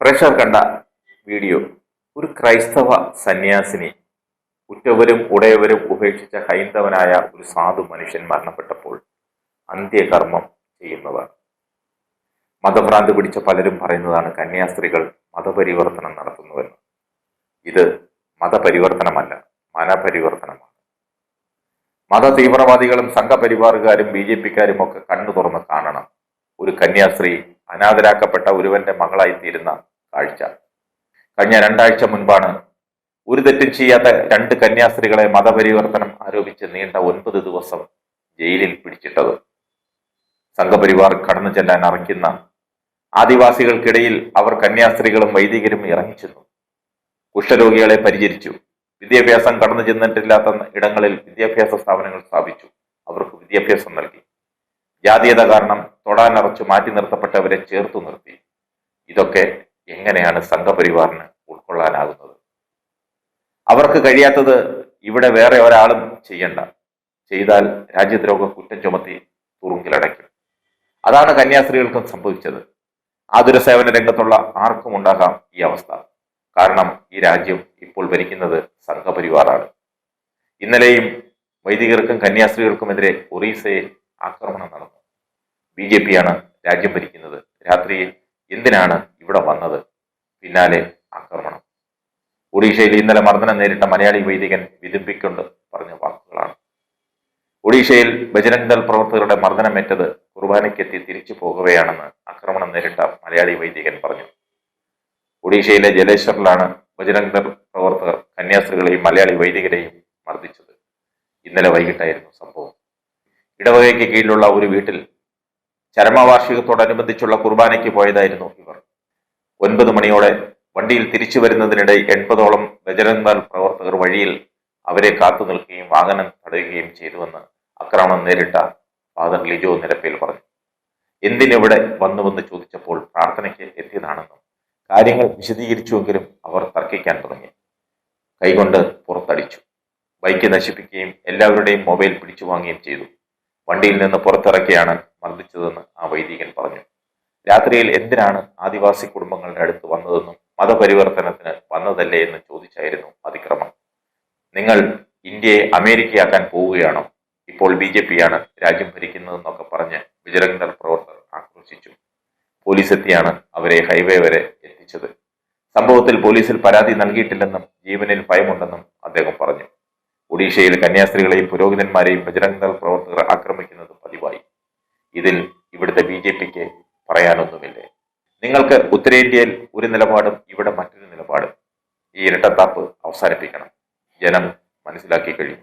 പ്രേക്ഷകർ കണ്ട വീഡിയോ ഒരു ക്രൈസ്തവ സന്യാസിനി ഉറ്റവരും ഉടയവരും ഉപേക്ഷിച്ച ഹൈന്ദവനായ ഒരു സാധു മനുഷ്യൻ മരണപ്പെട്ടപ്പോൾ അന്ത്യകർമ്മം ചെയ്യുന്നതാണ്. മതഭ്രാന്തി പിടിച്ച പലരും പറയുന്നതാണ് കന്യാസ്ത്രീകൾ മതപരിവർത്തനം നടത്തുന്നുവെന്ന്. ഇത് മതപരിവർത്തനമല്ല, മനപരിവർത്തനമാണ്. മത തീവ്രവാദികളും സംഘപരിവാറുകാരും BJP-ക്കാരും ഒക്കെ കണ്ണു തുറന്ന് കാണണം. ഒരു കന്യാസ്ത്രീ അനാഥരാക്കപ്പെട്ട ഒരുവന്റെ മകളായിത്തീരുന്ന കാഴ്ച. കഴിഞ്ഞ 2 ആഴ്ച മുൻപാണ് ഒരു തെറ്റും ചെയ്യാത്ത 2 കന്യാസ്ത്രീകളെ മതപരിവർത്തനം ആരോപിച്ച് നീണ്ട 9 ദിവസം ജയിലിൽ പിടിച്ചിട്ടത്. സംഘപരിവാർ കടന്നു ചെല്ലാൻ അറയ്ക്കുന്ന ആദിവാസികൾക്കിടയിൽ അവർ കന്യാസ്ത്രീകളും വൈദികരും ഇറങ്ങിച്ചെന്നു. കുഷ്ഠരോഗികളെ പരിചരിച്ചു. വിദ്യാഭ്യാസം കടന്നു ചെന്നിട്ടില്ലാത്ത ഇടങ്ങളിൽ വിദ്യാഭ്യാസ സ്ഥാപനങ്ങൾ സ്ഥാപിച്ചു. അവർക്ക് വിദ്യാഭ്യാസം നൽകി. ജാതീയത കാരണം തൊടാനറച്ചു മാറ്റി നിർത്തപ്പെട്ടവരെ ചേർത്തു നിർത്തി. ഇതൊക്കെ എങ്ങനെയാണ് സംഘപരിവാറിന് ഉൾക്കൊള്ളാനാകുന്നത്? അവർക്ക് കഴിയാത്തത് ഇവിടെ വേറെ ഒരാളും ചെയ്യണ്ട. ചെയ്താൽ രാജ്യദ്രോഹ കുറ്റം ചുമത്തി തുറുങ്കിലടയ്ക്കും. അതാണ് കന്യാസ്ത്രീകൾക്കും സംഭവിച്ചത്. ആതുര സേവന രംഗത്തുള്ള ആർക്കും ഉണ്ടാകാം ഈ അവസ്ഥ. കാരണം ഈ രാജ്യം ഇപ്പോൾ ഭരിക്കുന്നത് സംഘപരിവാറാണ്. ഇന്നലെയും വൈദികർക്കും കന്യാസ്ത്രീകൾക്കുമെതിരെ ഒറീസയിൽ ആക്രമണം നടന്നു. BJP-യാണ് രാജ്യം ഭരിക്കുന്നത്. രാത്രിയിൽ എന്തിനാണ് ഇവിടെ വന്നത്? പിന്നാലെ ആക്രമണം. ഒഡീഷയിൽ ഇന്നലെ മർദ്ദനം നേരിട്ട മലയാളി വൈദികൻ വിതുമ്പിക്കൊണ്ട് പറഞ്ഞ വാക്കുകളാണ്. ഒഡീഷയിൽ ബജരംഗ് ദൾ പ്രവർത്തകരുടെ മർദ്ദനമേറ്റത് കുർബാനയ്ക്കെത്തി തിരിച്ചു പോകവെയാണെന്ന് ആക്രമണം നേരിട്ട മലയാളി വൈദികൻ പറഞ്ഞു. ഒഡീഷയിലെ ജലേശ്വറിലാണ് ബജരംഗ് ദൾ പ്രവർത്തകർ കന്യാസ്ത്രീകളെയും മലയാളി വൈദികരെയും മർദ്ദിച്ചത്. ഇന്നലെ വൈകിട്ടായിരുന്നു സംഭവം. ഇടവകയ്ക്ക് കീഴിലുള്ള ഒരു വീട്ടിൽ ചരമവാർഷികത്തോടനുബന്ധിച്ചുള്ള കുർബാനയ്ക്ക് പോയതായിരുന്നു ഇവർ. 9 മണിയോടെ വണ്ടിയിൽ തിരിച്ചു വരുന്നതിനിടെ 80ഓളം ബജരംഗ് ദൾ പ്രവർത്തകർ വഴിയിൽ അവരെ കാത്തു നിൽക്കുകയും വാഹനം തടയുകയും ചെയ്തുവെന്ന് ആക്രമണം നേരിട്ട ഫാദർ ലിജോ നിരപ്പേൽ പറഞ്ഞു. എന്തിനിവിടെ വന്നുവെന്ന് ചോദിച്ചപ്പോൾ പ്രാർത്ഥനയ്ക്ക് എത്തിയതാണെന്നും കാര്യങ്ങൾ വിശദീകരിച്ചുവെങ്കിലും അവർ തർക്കിക്കാൻ തുടങ്ങി. കൈകൊണ്ട് പുറത്തടിച്ചു. ബൈക്ക് നശിപ്പിക്കുകയും എല്ലാവരുടെയും മൊബൈൽ പിടിച്ചു വാങ്ങുകയും ചെയ്തു. വണ്ടിയിൽ നിന്ന് പുറത്തിറക്കിയാണ് മർദ്ദിച്ചതെന്ന് ആ വൈദികൻ പറഞ്ഞു. രാത്രിയിൽ എന്തിനാണ് ആദിവാസി കുടുംബങ്ങളുടെ അടുത്ത് വന്നതെന്നും മതപരിവർത്തനത്തിന് വന്നതല്ലേ എന്ന് ചോദിച്ചായിരുന്നു അതിക്രമം. നിങ്ങൾ ഇന്ത്യയെ അമേരിക്കയാക്കാൻ പോവുകയാണോ? ഇപ്പോൾ BJP-യാണ് രാജ്യം ഭരിക്കുന്നതെന്നൊക്കെ പറഞ്ഞ് ബജരംഗ് ദൾ പ്രവർത്തകർ ആക്രോശിച്ചു. പോലീസ് എത്തിയാണ് അവരെ ഹൈവേ വരെ എത്തിച്ചത്. സംഭവത്തിൽ പോലീസിൽ പരാതി നൽകിയിട്ടില്ലെന്നും ജീവനിൽ ഭയമുണ്ടെന്നും അദ്ദേഹം പറഞ്ഞു. ഒഡീഷയിൽ കന്യാസ്ത്രീകളെയും പുരോഹിതന്മാരെയും ബജരംഗ് ദൾ പ്രവർത്തകർ ആക്രമിക്കുന്നത് പതിവായി. ഇതിൽ ഇവിടുത്തെ BJP-ക്ക് പറയാനൊന്നുമില്ലേ? നിങ്ങൾക്ക് ഉത്തരേന്ത്യയിൽ ഒരു നിലപാടും ഇവിടെ മറ്റൊരു നിലപാടും. ഈ ഇരട്ടത്താപ്പ് അവസാനിപ്പിക്കണം. ജനം മനസ്സിലാക്കി കഴിയും.